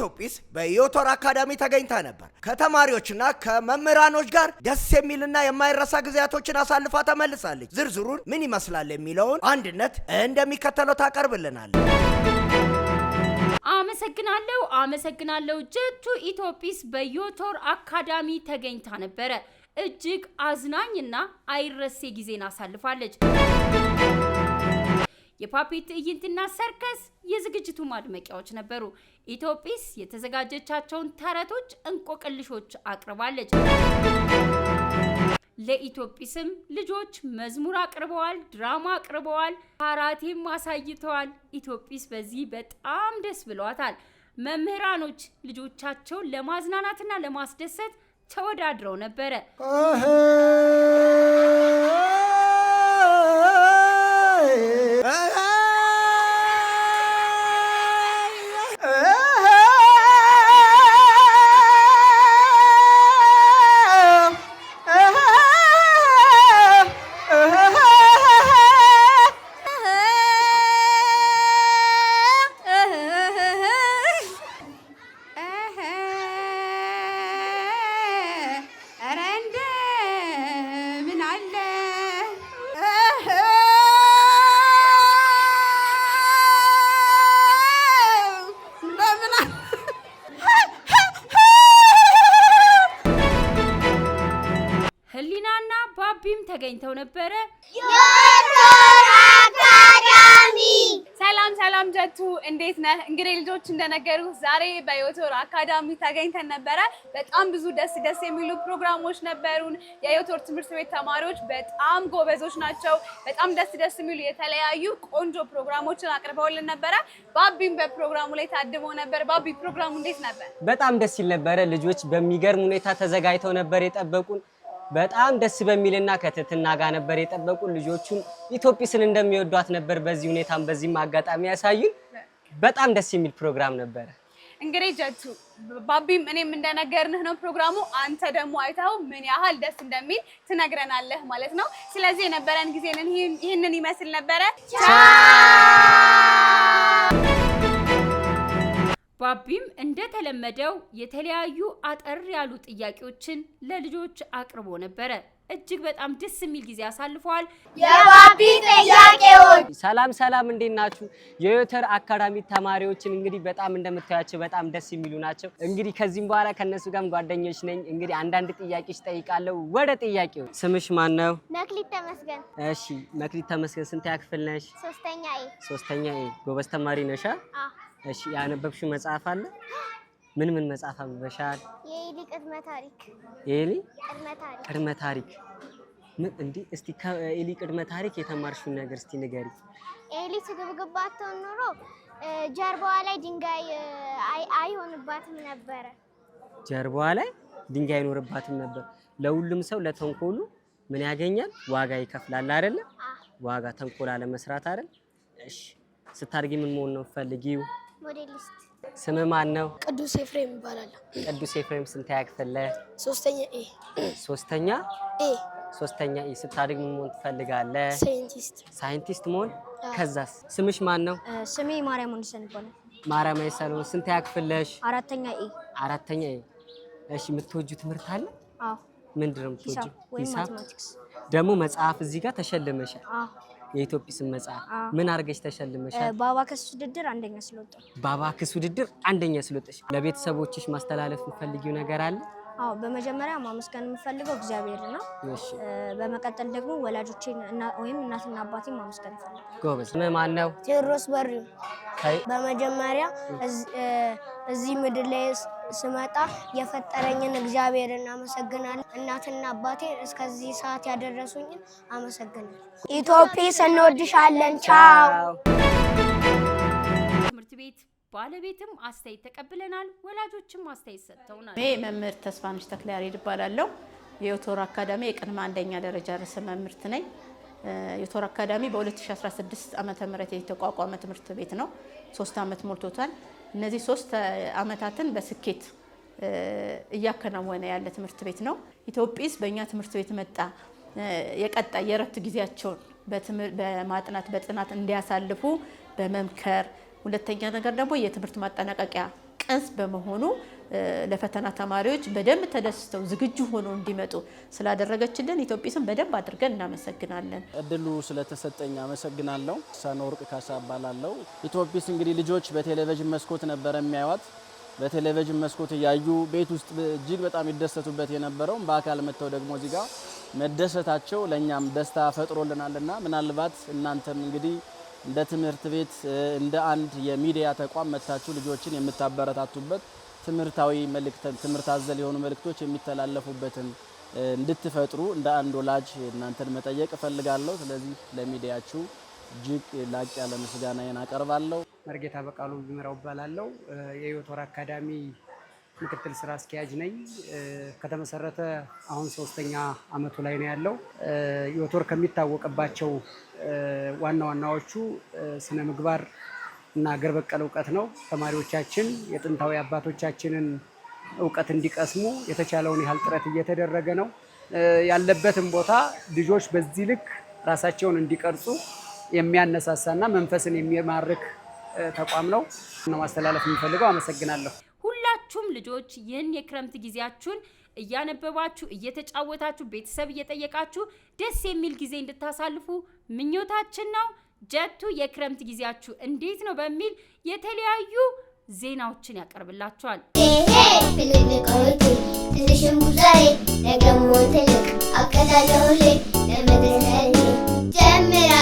ኢትዮጲስ በዮቶር አካዳሚ ተገኝታ ነበር። ከተማሪዎችና ከመምህራኖች ጋር ደስ የሚልና የማይረሳ ጊዜያቶችን አሳልፋ ተመልሳለች። ዝርዝሩን ምን ይመስላል የሚለውን አንድነት እንደሚከተለው ታቀርብልናለች። አመሰግናለሁ ጀቱ ኢትዮጲስ በዮቶር አካዳሚ ተገኝታ ነበር። እጅግ አዝናኝና አይረሴ ጊዜን አሳልፋለች። የፓፒ ትዕይንትና ሰርከስ የዝግጅቱ ማድመቂያዎች ነበሩ። ኢትዮጲስ የተዘጋጀቻቸውን ተረቶች፣ እንቆቅልሾች አቅርባለች። ለኢትዮጲስም ልጆች መዝሙር አቅርበዋል፣ ድራማ አቅርበዋል፣ ካራቴም አሳይተዋል። ኢትዮጲስ በዚህ በጣም ደስ ብሏታል። መምህራኖች ልጆቻቸውን ለማዝናናትና ለማስደሰት ተወዳድረው ነበረ። ህሊናና ባቢም ተገኝተው ነበረ። ዮቶር አካዳሚ ሰላም ጀቱ እንዴት ነህ? እንግዲህ ልጆች እንደነገሩ ዛሬ በዮቶር አካዳሚ ተገኝተን ነበረ። በጣም ብዙ ደስ የሚሉ ፕሮግራሞች ነበሩን። የዮቶር ትምህርት ቤት ተማሪዎች በጣም ጎበዞች ናቸው። በጣም ደስ የሚሉ የተለያዩ ቆንጆ ፕሮግራሞችን አቅርበውልን ነበረ። ባቢም በፕሮግራሙ ላይ ታድሞ ነበር። ባቢ ፕሮግራሙ እንዴት ነበር? በጣም ደስ ይል ነበረ። ልጆች በሚገርም ሁኔታ ተዘጋጅተው ነበር የጠበቁን። በጣም ደስ በሚልና ከትህትና ጋር ነበር የጠበቁን። ልጆቹን ኢትዮጲስን እንደሚወዷት ነበር በዚህ ሁኔታም በዚህም አጋጣሚ ያሳዩን። በጣም ደስ የሚል ፕሮግራም ነበረ። እንግዲህ ጀቱ ባቢም እኔም እንደነገርንህ ነው ፕሮግራሙ። አንተ ደግሞ አይተው ምን ያህል ደስ እንደሚል ትነግረናለህ ማለት ነው። ስለዚህ የነበረን ጊዜ ይህንን ይመስል ነበረ። ባቢም እንደተለመደው የተለያዩ አጠር ያሉ ጥያቄዎችን ለልጆች አቅርቦ ነበረ። እጅግ በጣም ደስ የሚል ጊዜ አሳልፈዋል። የባቢ ጥያቄዎች። ሰላም እንዴት ናችሁ? የዮቶር አካዳሚ ተማሪዎችን እንግዲህ በጣም እንደምታያቸው በጣም ደስ የሚሉ ናቸው። እንግዲህ ከዚህም በኋላ ከነሱ ጋርም ጓደኞች ነኝ። እንግዲህ አንዳንድ ጥያቄዎች ጠይቃለሁ። ወደ ጥያቄው። ስምሽ ማን ነው? መክሊት ተመስገን። እሺ መክሊት ተመስገን፣ ስንተኛ ክፍል ነሽ? ሶስተኛ ኤ። ጎበዝ ተማሪ ነሽ? እሺ ያነበብሽው መጽሐፍ አለ? ምን መጽሐፍ አንብበሻል? የኤሊ ቅድመ ታሪክ። የኤሊ ቅድመ ታሪክ ምን እንዴ? እስቲ ከኤሊ ቅድመ ታሪክ የተማርሽውን ነገር እስቲ ንገሪ። ኤሊ ስግብግባቸው ኖሮ ጀርባዋ ላይ ድንጋይ አይሆንባትም ነበር። ጀርባዋ ላይ ድንጋይ አይኖርባትም ነበር። ለሁሉም ሰው ለተንኮሉ ምን ያገኛል? ዋጋ ይከፍላል አይደለ? ዋጋ ተንኮል አለ መስራት አይደል? እሺ ስታድጊ ምን መሆን ነው ፈልጊው? ሞዴሊስት። ስም ማን ነው? ቅዱስ ኤፍሬም ይባላል። ቅዱስ ኤፍሬም ስንተኛ ክፍል ነህ? ሶስተኛ ኤ። ሶስተኛ ኤ። ስታድግ ምን መሆን ትፈልጋለህ? ሳይንቲስት መሆን። ከዛስ? ስምሽ ማን ነው? ስሜ ማርያም ወንድሰን ይባላል። ማርያም ወንድሰን። ስንተኛ ክፍል ነሽ? አራተኛ ኤ። እሺ የምትወጂው ትምህርት አለ? አዎ። ምንድነው የምትወጂው? ሂሳብ። ደግሞ መጽሐፍ እዚህ ጋር ተሸልመሻል። አዎ። የኢትዮጲስን መጽሐፍ ምን አድርገሽ ተሸልመሻል? በአባከስ ውድድር አንደኛ ስለወጣሁ። በአባከስ ውድድር አንደኛ ስለወጣሽ። ለቤተሰቦችሽ ማስተላለፍ የምትፈልጊው ነገር አለ? አዎ በመጀመሪያ ማመስገን የምፈልገው እግዚአብሔር ነው። እሺ በመቀጠል ደግሞ ወላጆቼን ወይም እናትና አባቴን ማመስገን እፈልጋለሁ። ጎበዝ። ስምህ ማን ነው? ቴዎድሮስ በሪው። በመጀመሪያ እዚህ ምድር ላይ ስመጣ የፈጠረኝን እግዚአብሔርን አመሰግናለሁ። እናትና አባቴ እስከዚህ ሰዓት ያደረሱኝን አመሰግናለሁ። ኢትዮጲስ እንወድሻለን። ቻው። ትምህርት ቤት ባለቤትም አስተያየት ተቀብለናል። ወላጆችም አስተያየት ሰጥተውናል። እኔ መምህር ተስፋነሽ ተክለያሬድ እባላለሁ። የዮቶር አካዳሚ የቅድመ አንደኛ ደረጃ ርዕሰ መምህርት ነኝ። ዮቶር አካዳሚ በ2016 ዓመተ ምህረት የተቋቋመ ትምህርት ቤት ነው። 3 ዓመት ሞልቶታል። እነዚህ 3 ዓመታትን በስኬት እያከናወነ ያለ ትምህርት ቤት ነው። ኢትዮጲስ በእኛ ትምህርት ቤት መጣ የቀጣይ የእረፍት ጊዜያቸውን በማጥናት በጥናት እንዲያሳልፉ በመምከር፣ ሁለተኛ ነገር ደግሞ የትምህርት ማጠናቀቂያ ቀስ በመሆኑ ለፈተና ተማሪዎች በደንብ ተደስተው ዝግጁ ሆነው እንዲመጡ ስላደረገችልን ኢትዮጲስን በደንብ አድርገን እናመሰግናለን። እድሉ ስለተሰጠኝ አመሰግናለሁ። ሳኖርቅ ካሳ እባላለሁ። ኢትዮጲስ እንግዲህ ልጆች በቴሌቪዥን መስኮት ነበር የሚያዩት። በቴሌቪዥን መስኮት ያዩ ቤት ውስጥ እጅግ በጣም ይደሰቱበት የነበረው በአካል መጥተው ደግሞ እዚህ ጋር መደሰታቸው ለኛም ደስታ ፈጥሮልናልና ምናልባት እናንተም እንግዲህ እንደ ትምህርት ቤት እንደ አንድ የሚዲያ ተቋም መታችሁ ልጆችን የምታበረታቱበት ትምህርታዊ መልእክት ትምህርት አዘል የሆኑ መልእክቶች የሚተላለፉበትን እንድትፈጥሩ እንደ አንድ ወላጅ እናንተን መጠየቅ እፈልጋለሁ። ስለዚህ ለሚዲያችሁ እጅግ ላቅ ያለ ምስጋናዬን አቀርባለሁ። መርጌታ በቃሉ ቢመራው እባላለሁ። የህይወት ወር አካዳሚ ምክትል ስራ አስኪያጅ ነኝ። ከተመሰረተ አሁን 3ኛ አመቱ ላይ ነው ያለው። ህይወት ወር ከሚታወቅባቸው ዋና ዋናዎቹ ስነ ምግባር እና ሀገር በቀል እውቀት ነው። ተማሪዎቻችን የጥንታዊ አባቶቻችንን እውቀት እንዲቀስሙ የተቻለውን ያህል ጥረት እየተደረገ ነው። ያለበትም ቦታ ልጆች በዚህ ልክ ራሳቸውን እንዲቀርጹ የሚያነሳሳና መንፈስን የሚማርክ ተቋም ነው። ማስተላለፍ የሚፈልገው አመሰግናለሁ። ሁላችሁም ልጆች ይህን የክረምት ጊዜያችሁን እያነበባችሁ እየተጫወታችሁ ቤተሰብ እየጠየቃችሁ ደስ የሚል ጊዜ እንድታሳልፉ ምኞታችን ነው። ጀቱ የክረምት ጊዜያችሁ እንዴት ነው በሚል የተለያዩ ዜናዎችን ያቀርብላችኋል። ፍልልቆቹ ትንሽም ዛሬ ነገም ትልቅ አቀዳለሁ ለመድረስ ጀምራ